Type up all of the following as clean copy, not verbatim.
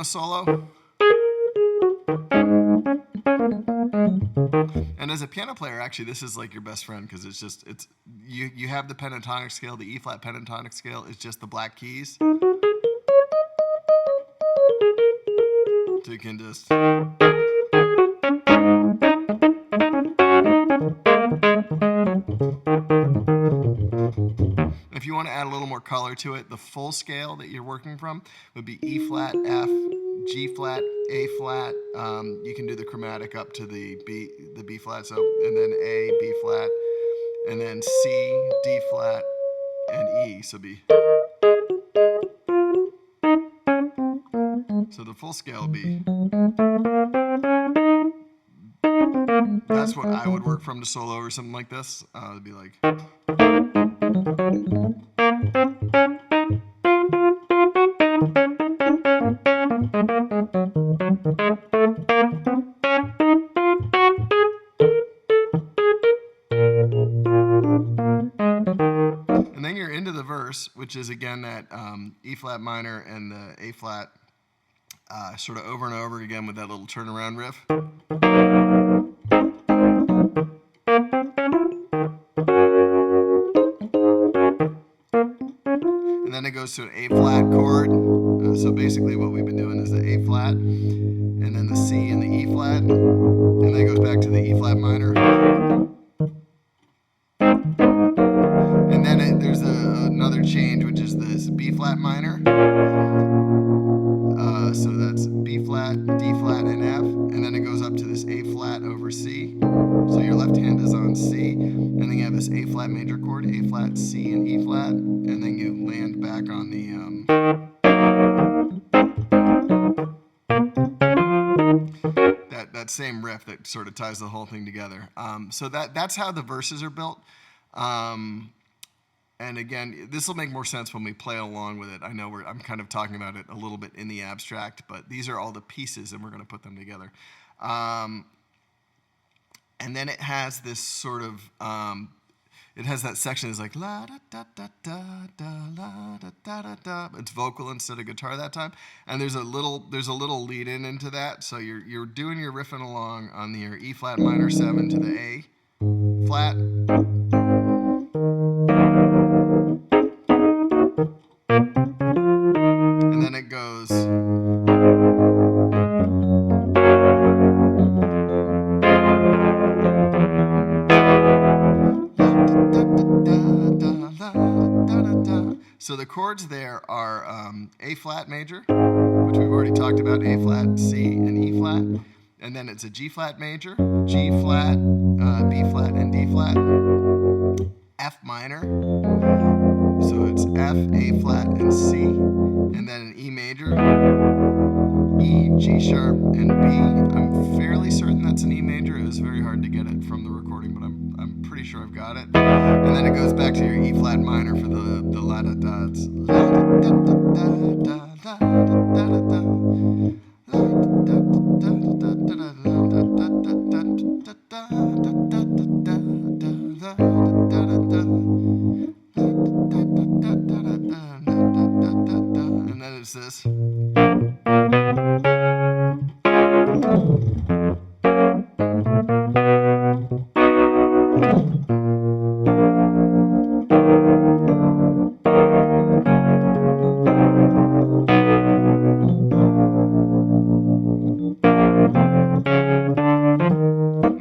piano solo. And as a piano player, actually, this is like your best friend because it's you have the pentatonic scale, the E flat pentatonic scale is just the black keys. So you can just. If you want to add a little more color to it, the full scale that you're working from would be E flat, F, G flat, A flat. You can do the chromatic up to the B flat, so and then A, B flat, and then C, D flat, and E. So B. So the full scale would be. That's what I would work from to solo or something like this. It'd be like. And then you're into the verse, which is again that E flat minor and the A flat sort of over and over again with that little turnaround riff. And then it goes to an A flat chord. So basically what we've been doing is the A flat, and then the C and the E flat, and then it goes back to the E flat minor. And then there's another change, which is this B flat minor. So that's B flat, D flat, and F, and then it goes up to this A flat over C. So your left hand is on C, and then you have this A flat major chord, A flat, C, and E flat, and then you land back on the that same riff that sort of ties the whole thing together. So that's how the verses are built. And again, this will make more sense when we play along with it. I know I'm kind of talking about it a little bit in the abstract, but these are all the pieces, and we're going to put them together. And then it has this sort of, it has that section that's like la da da da da da la da da da da. It's vocal instead of guitar that time, and there's a little lead in into that. So you're doing your riffing along on your E flat minor 7 to the A flat. And then it goes. So the chords there are A flat major, which we've already talked about, A flat, C, and E flat. And then it's a G flat major, G flat, B flat, and D flat. F minor. So it's F, A flat, and C, and then an E major, E, G sharp, and B. I'm fairly certain that's an E major. It was very hard to get it from the recording, but I'm pretty sure I've got it. And then it goes back to your E flat minor for the la da da's. La da da da da da da da da da. And then it's this. And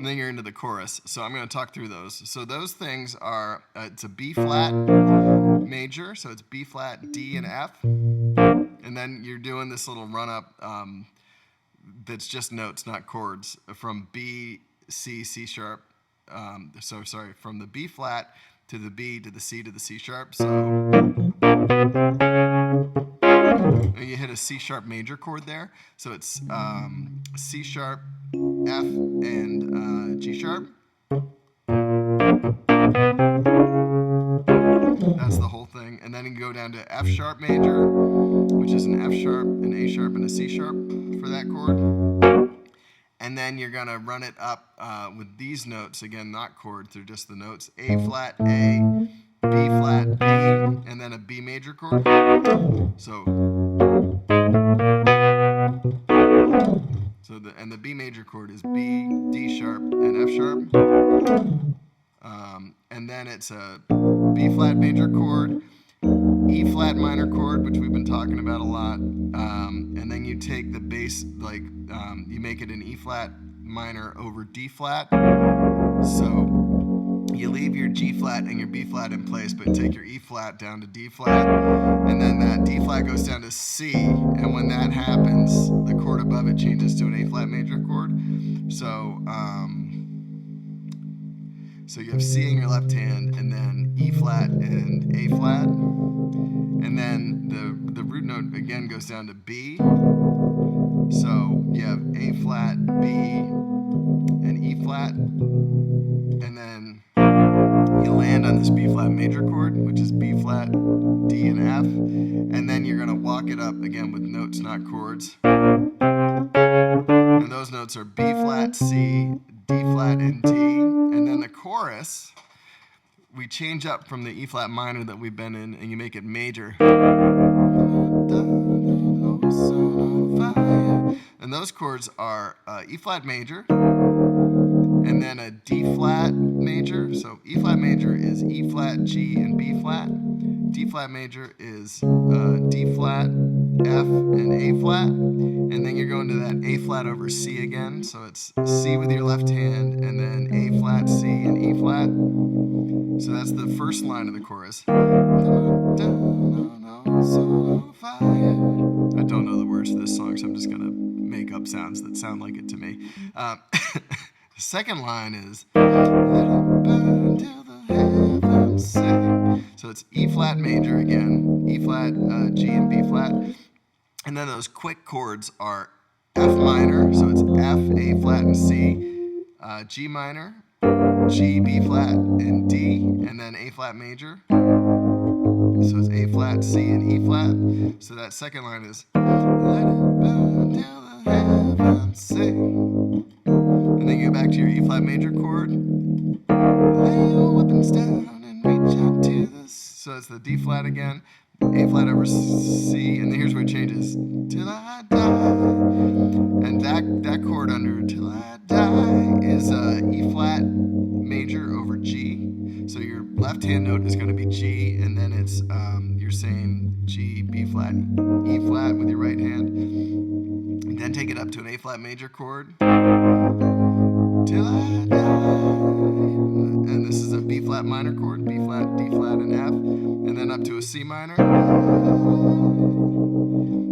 then you're into the chorus. So I'm going to talk through those. So those things are, it's a B flat major, so it's B flat, D, and F. And then you're doing this little run up that's just notes, not chords, from B, C, C sharp. From the B flat to the B to the C to the C sharp. So and you hit a C sharp major chord there. So it's C sharp, F, and G sharp. That's the whole thing. And then you can go down to F sharp major, which is an F sharp, an A sharp, and a C sharp for that chord. And then you're going to run it up with these notes. Again, not chords, they're just the notes. A flat, A, B flat, B, and then a B major chord. So. So the B major chord is B, D sharp, and F sharp. And then it's a B flat major chord, E flat minor chord, which we've been talking about a lot. And then you take the bass, you make it an E flat minor over D flat. So you leave your G flat and your B flat in place, but take your E flat down to D flat, and then that D flat goes down to C, and when that happens, the chord above it changes to an A flat major chord. So you have C in your left hand, and then E flat and A flat, and then the root note again goes down to B. So you have A flat, B, and E flat, and then you land on this B flat major chord, which is B flat, D, and F, and then you're going to walk it up again with notes, not chords. And those notes are B flat, C, D flat, and D. And then the chorus, we change up from the E flat minor that we've been in, and you make it major. And those chords are E flat major, and then a D flat major. So E flat major is E flat, G, and B flat. D flat major is D flat, F, and A flat. And then you're going to that A flat over C again. So it's C with your left hand, and then A flat, C, and E flat. So that's the first line of the chorus. I don't know the words to this song, so I'm just going to make up sounds that sound like it to me. The second line is, let it burn till the heavens sing. So it's E flat major again, E flat, G, and B flat. And then those quick chords are F minor, so it's F, A flat, and C, G minor, G, B flat, and D, and then A flat major. So it's A flat, C, and E flat. So that second line is, let it burn till the heavens sing. And then you go back to your E flat major chord. Lay your weapons down and reach out to the. So it's the D flat again, A flat over C, and then here's where it changes. Till I die. And that chord under till I die is E flat major over G. So your left hand note is going to be G, and then it's you're saying G, B flat, E flat with your right hand. And then take it up to an A flat major chord. Till I die. And this is a B flat minor chord, B flat, D flat, and F. And then up to a C minor.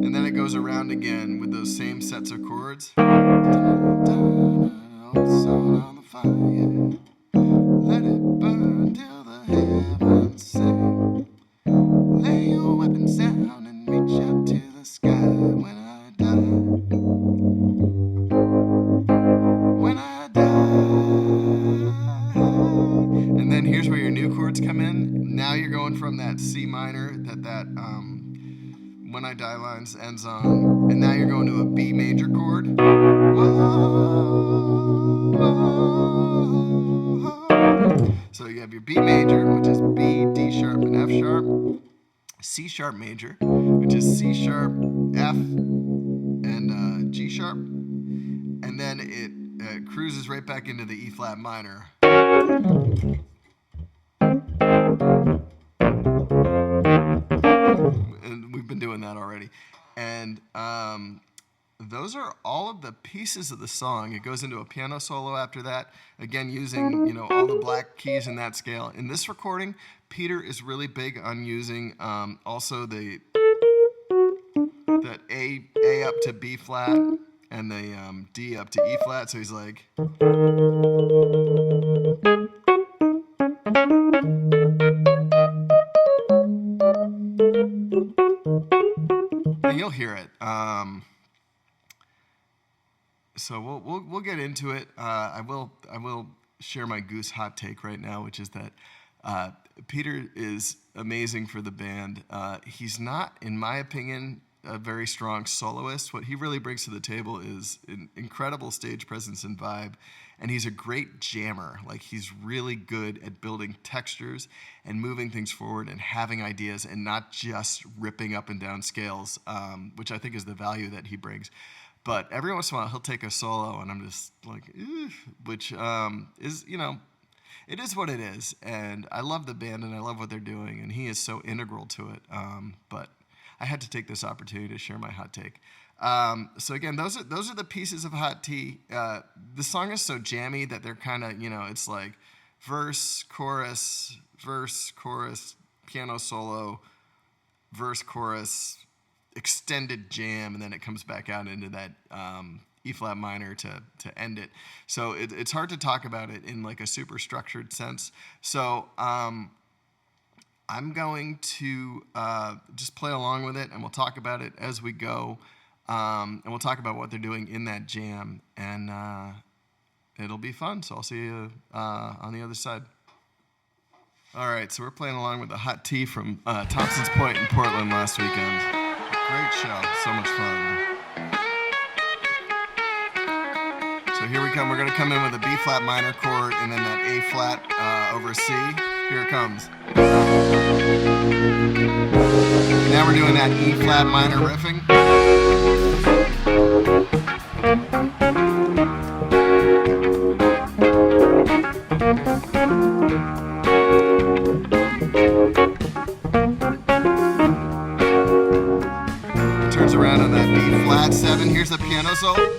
And then it goes around again with those same sets of chords. Let it burn till the heavens sing. Lay your weapons down and reach out to the sky when I die. When I die. And then here's where your new chords come in. Now you're going from that C minor that When I Die lines ends on, and now you're going to a B major chord. So you have your B major, which is B, D sharp, and F sharp. C sharp major, which is C sharp, F, and G sharp. And then it cruises right back into the E flat minor. And we've been doing that already. And those are all of the pieces of the song. It goes into a piano solo after that, again using all the black keys in that scale. In this recording, Peter is really big on using also that A up to B flat and the D up to E flat. So he's like. And you'll hear it. So we'll get into it. I will share my Goose hot take right now, which is that Peter is amazing for the band. He's not, in my opinion, a very strong soloist. What he really brings to the table is an incredible stage presence and vibe, and he's a great jammer. Like, he's really good at building textures and moving things forward and having ideas and not just ripping up and down scales, which I think is the value that he brings. But every once in a while, he'll take a solo, and I'm just like, "Ugh," which is, it is what it is. And I love the band, and I love what they're doing, and he is so integral to it. But I had to take this opportunity to share my hot take. So again, those are the pieces of hot tea. The song is so jammy that they're kind of, it's like verse, chorus, piano solo, verse, chorus, extended jam, and then it comes back out into that E flat minor to end it. So it's hard to talk about it in like a super structured sense. So I'm going to just play along with it, and we'll talk about it as we go. And we'll talk about what they're doing in that jam, and it'll be fun. So I'll see you on the other side. All right, so we're playing along with the hot tea from Thompson's Point in Portland last weekend. Great show, so much fun. So here we come. We're going to come in with a B flat minor chord and then that A flat over C. Here it comes. Now we're doing that E flat minor riffing. Turns around on that B flat 7. Here's the piano solo.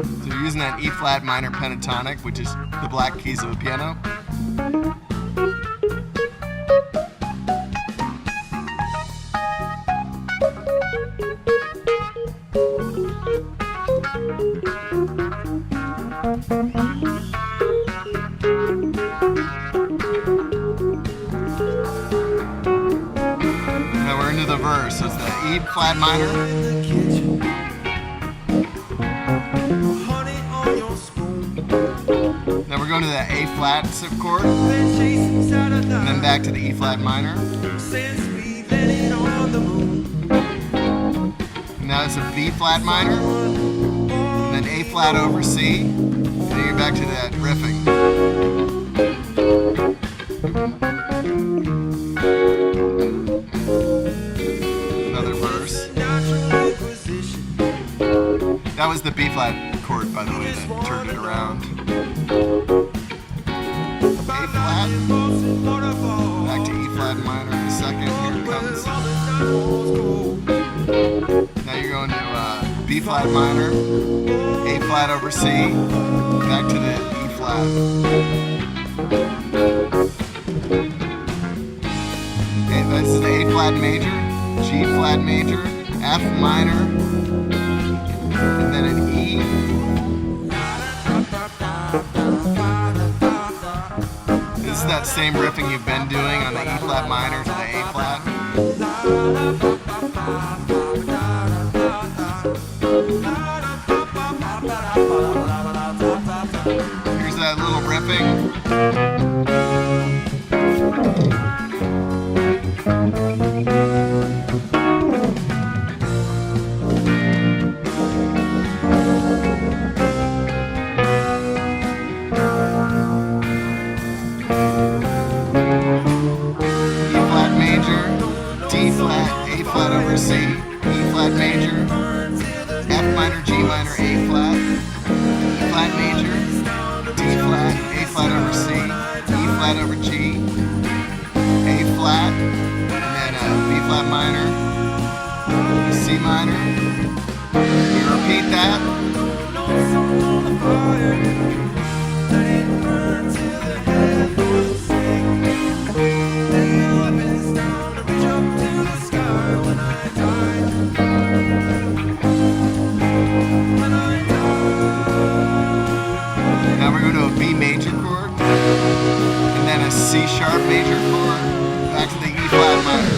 So you're using that E flat minor pentatonic, which is the black keys of a piano. Now we're into the verse. So it's the E flat minor. Then we're going to the A flat chord, and then back to the E flat minor. Now it's a B flat minor, and then A flat over C, and then you're back to that riffing. Another verse. That was the B flat chord, by the way, that turned it around. A flat, back to E flat minor in a second. Here it comes. Now you're going to B flat minor, A flat over C, back to the E flat. Okay, this is the A flat major, G flat major, F minor, and then an E. This is that same riffing you've been doing on the E flat minor to the A flat. Here's that little riffing. Over C, E flat major, F minor, G minor, A flat, E flat major, D flat, A flat over C, E flat over G, A flat, and then B flat minor, C minor. You repeat that. Now we're going to a B major chord, and then a C sharp major chord, back to the E flat minor.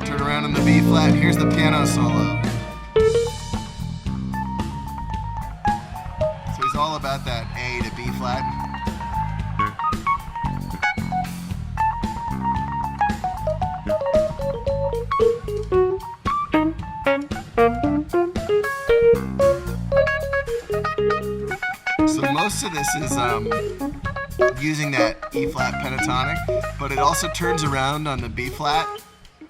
Turn around on the B flat, here's the piano solo. So he's all about that A to B flat. So most of this is using that E flat pentatonic, but it also turns around on the B flat.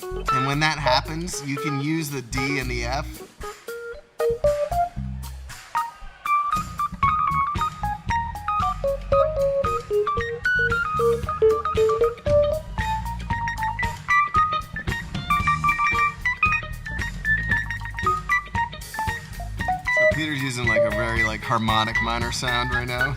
And when that happens, you can use the D and the F. So Peter's using like a very like harmonic minor sound right now.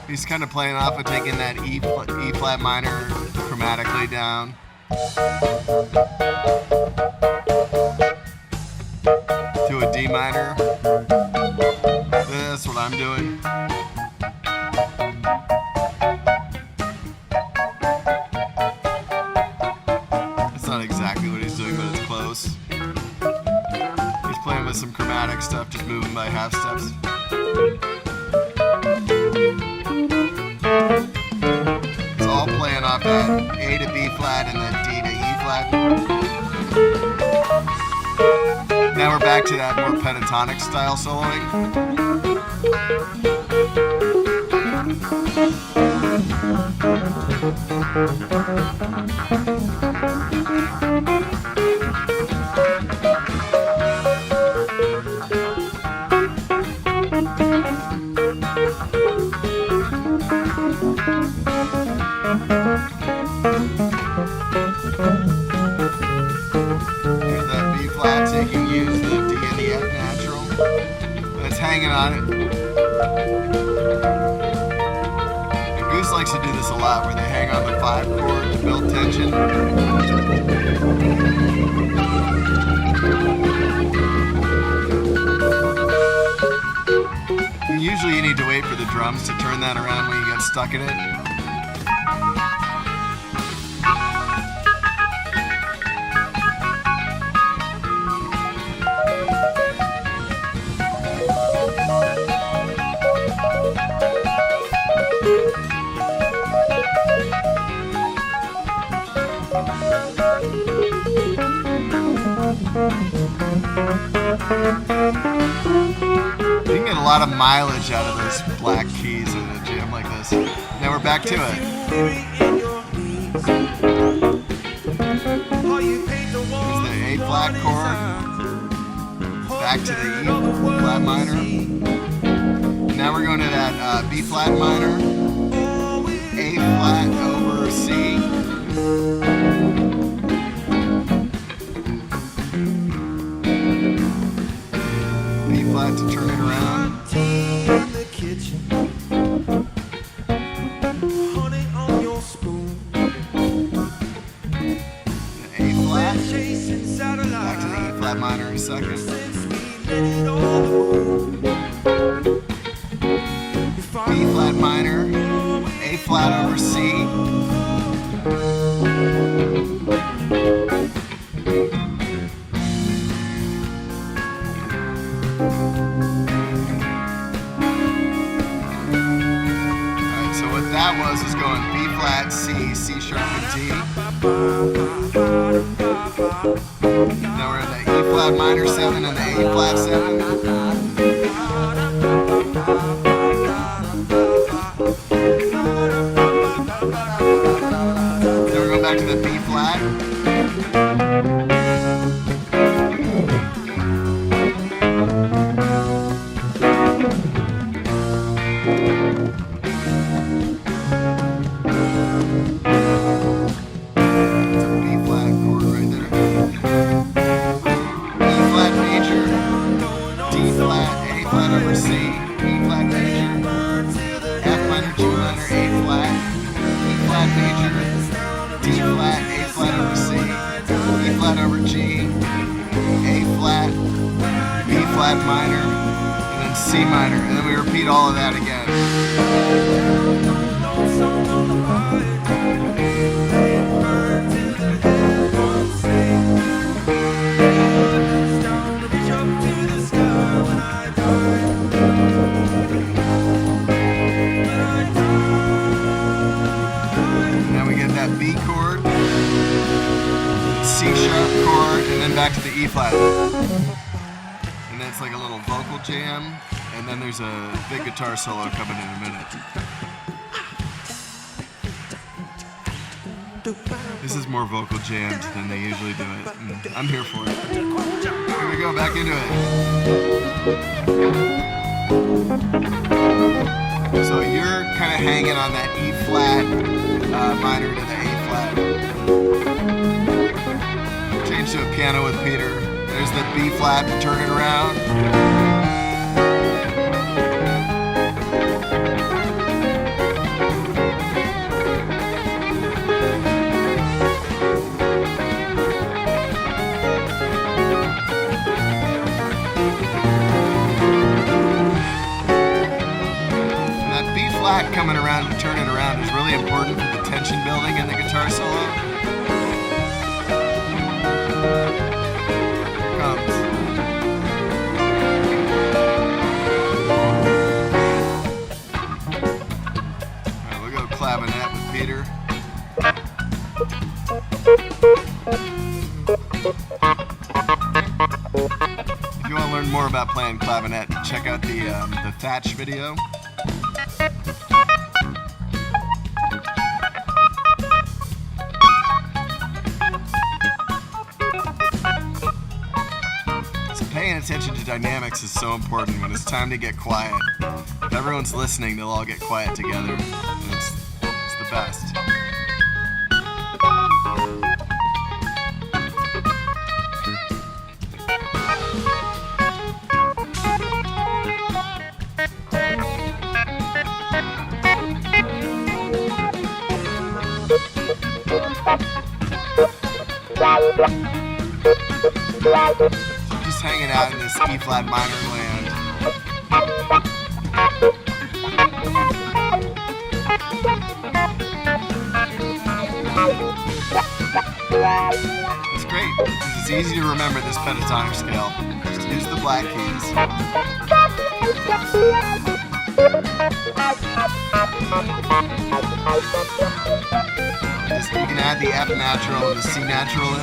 He's kind of playing off of taking that E flat minor chromatically down. To a D minor. That's what I'm doing. It's not exactly what he's doing, but it's close. He's playing with some chromatic stuff, just moving by half steps. It's all playing off that A to B flat and then D to E flat. Now we're back to that more pentatonic style soloing. Here's that B flat, so you can use the D and the F natural. But it's hanging on it. And Goose likes to do this a lot, where they hang on the 5 chord to build tension. And usually you need to wait for the drums to turn that around when you get stuck in it. You can get a lot of mileage out of those black keys in a jam like this. Now we're back to it. There's the A flat chord. Back to the E flat minor. Now we're going to that B flat minor. A flat over C. B flat to turn it around. A flat. Back to the E flat minor in a second. B flat minor. A flat over C. That was going B flat, C, C sharp, and D. Now we're in the E flat minor 7 and the A flat 7. Then we're going back to the B flat. C, E flat major, F minor, G minor, A flat, E flat major, D flat, A flat over C, E flat over G, A flat, B flat minor, and then C minor, and then we repeat all of that again. E flat. And then it's like a little vocal jam, and then there's a big guitar solo coming in a minute. This is more vocal jammed than they usually do it. I'm here for it. Here we go, back into it. So you're kind of hanging on that E flat minor to the A flat. Change to a piano with Peter. There's the B flat to turn it around. Coming around and turning around is really important for the tension building in the guitar solo. Here it comes. Alright, we'll go clavinet with Peter. If you want to learn more about playing clavinet, check out the Thatch video. Paying attention to dynamics is so important when it's time to get quiet. If everyone's listening, they'll all get quiet together. And it's the best. Just hanging out in this E flat minor land. It's great. It's easy to remember this pentatonic scale. Just use the black keys. You can add the F natural and the C natural in.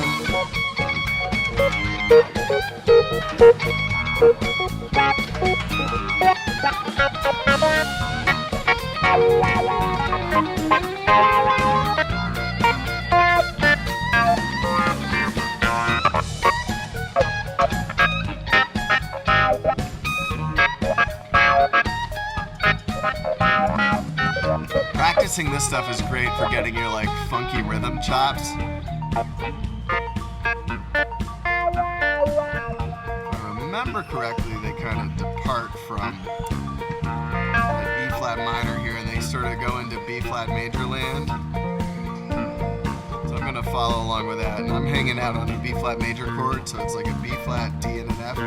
Practicing this stuff is great for getting your like funky rhythm chops. Remember correctly, they kind of depart from the E flat minor here and they sort of go into B flat major land. So I'm going to follow along with that. And I'm hanging out on a B flat major chord, so it's like a B flat, D, and an F.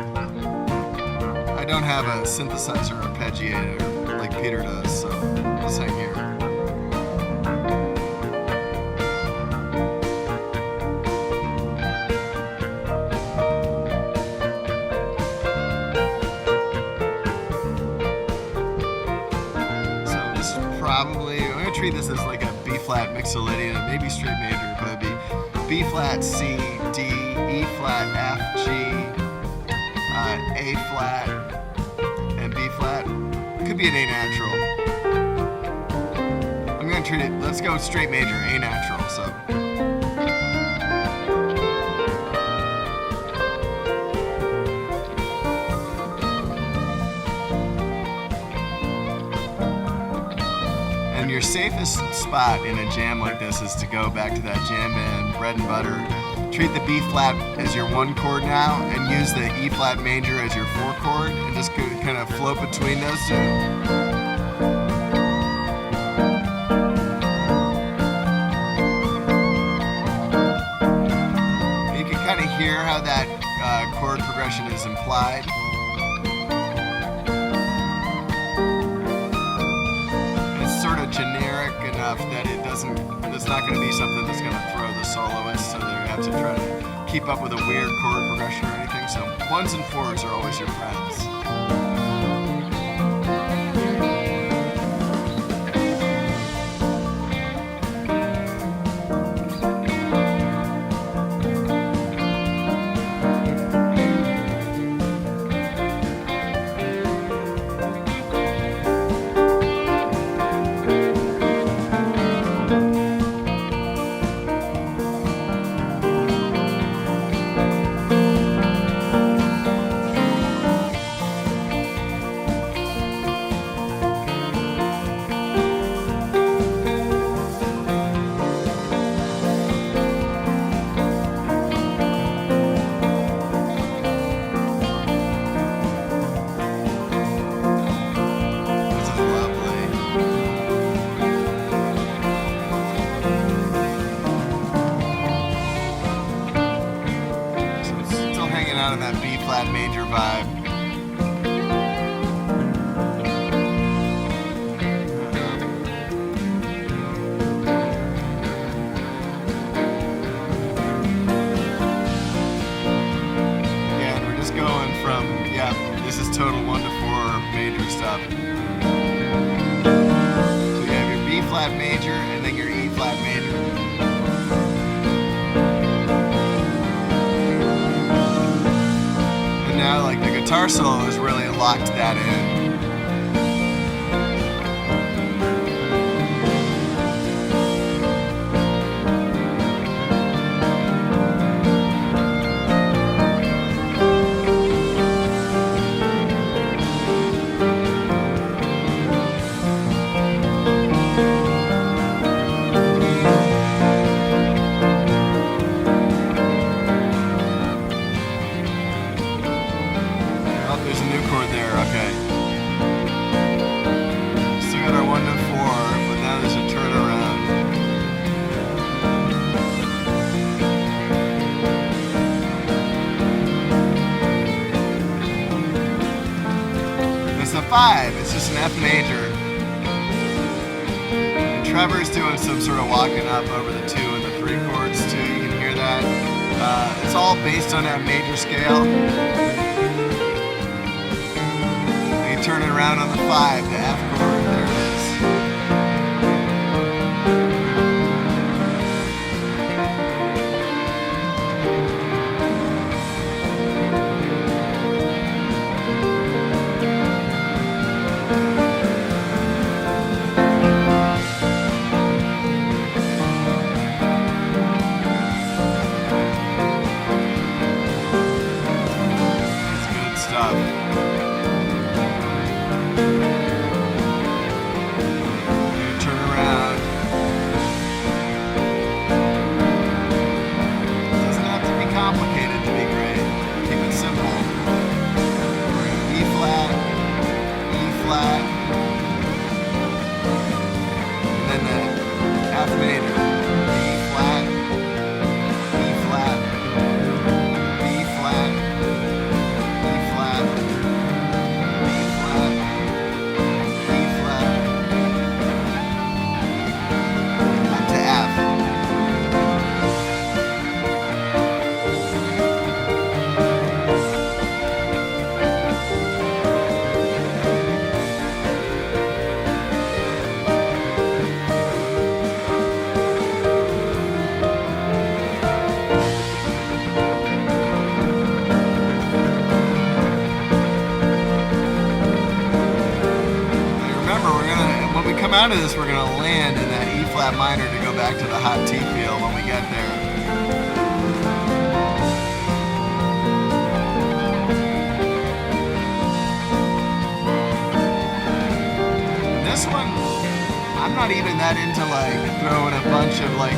I don't have a synthesizer or arpeggiator like Peter does, so I'll just hang here. Probably, I'm going to treat this as like a B flat mixolydian, maybe straight major, but it'd be B flat, C, D, E flat, F, G, A flat, and B flat. Could be an A natural. I'm going to treat it, let's go straight major, A natural, so. Your safest spot in a jam like this is to go back to that jam band bread and butter. Treat the B flat as your 1 chord now and use the E flat major as your 4 chord and just kind of float between those two. You can kind of hear how that chord progression is implied. Generic enough that it's not going to be something that's going to throw the soloist, so they have to try to keep up with a weird chord progression or anything. So 1s and 4s are always your friends. flat major and then your E flat major. And now like the guitar solo has really locked that in. There's a new chord there, okay. Still got our 1 to 4, but now there's a turnaround. It's a 5, it's just an F major. And Trevor's doing some sort of walking up over the 2 and the 3 chords too, you can hear that. It's all based on that major scale. Turn it around on the 5, the F chord, there it is. That's good stuff. Out of this, we're going to land in that E flat minor to go back to the hot T feel when we get there. This one, I'm not even that into like throwing a bunch of like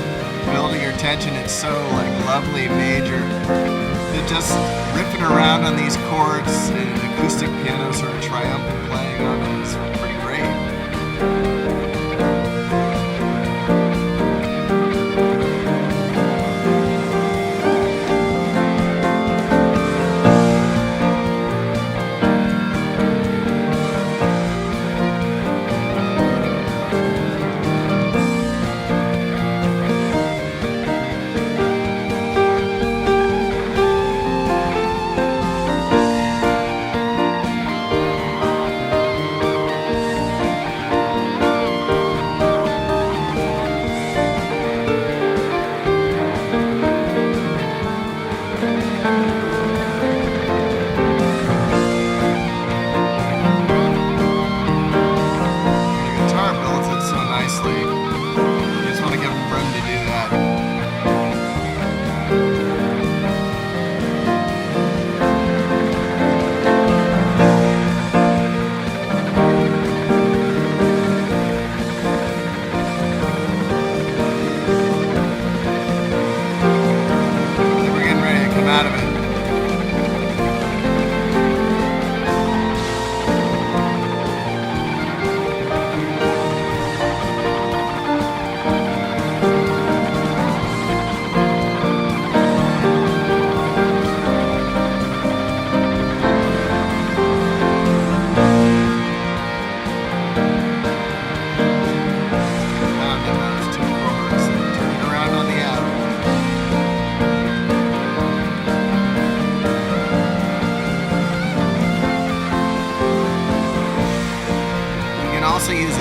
building your tension. It's so like lovely major. They're just riffing around on these chords and an acoustic piano sort of triumphant playing on them. It's pretty great.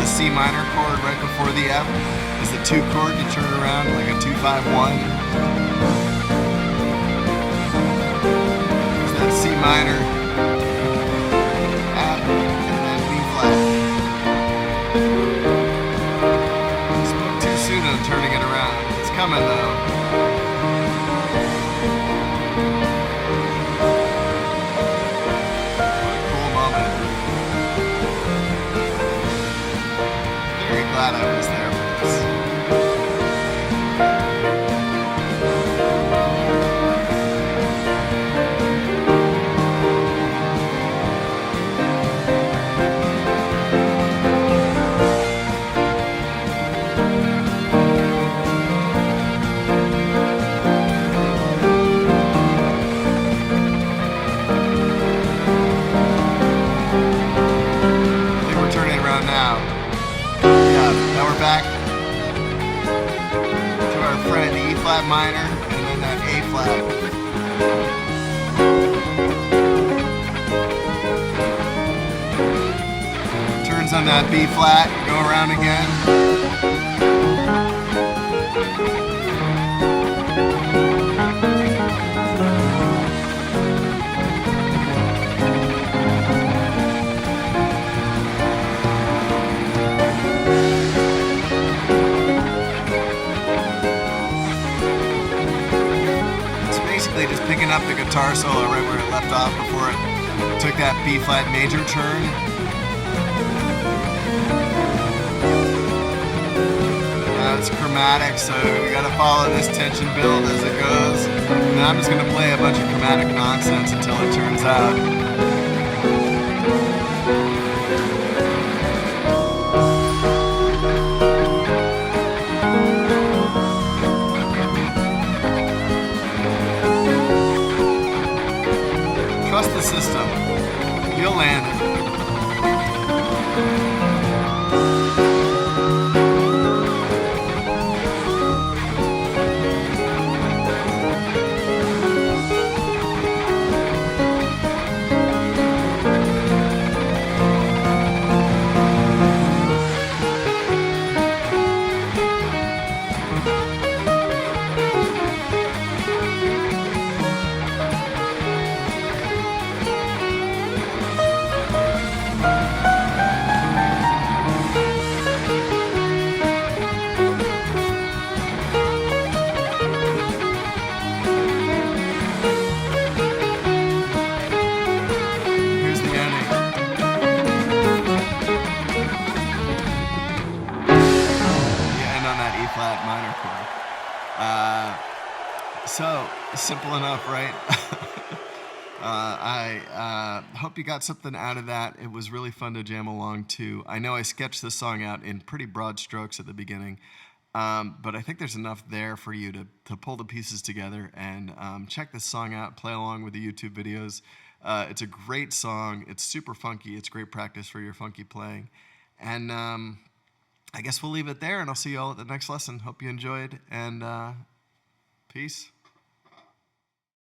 C minor chord right before the F is the 2 chord. You turn it around like a 2-5-1. There's that C minor, F, and then B flat. I spoke too soon on turning it around. It's coming though. Glad I was there for this. I think we're turning around now. Now we're back to our friend E flat minor and then that A flat. Turns on that B flat, go around again. Just picking up the guitar solo right where it left off before it took that B flat major turn. Now it's chromatic, so we gotta follow this tension build as it goes. And I'm just gonna play a bunch of chromatic nonsense until it turns out. Trust the system. You'll land it. Flat minor chord. So simple enough, right? I hope you got something out of that. It was really fun to jam along to. I know I sketched this song out in pretty broad strokes at the beginning, but I think there's enough there for you to pull the pieces together and check this song out, play along with the YouTube videos. It's a great song. It's super funky. It's great practice for your funky playing. And I guess we'll leave it there, and I'll see you all at the next lesson. Hope you enjoyed, and peace.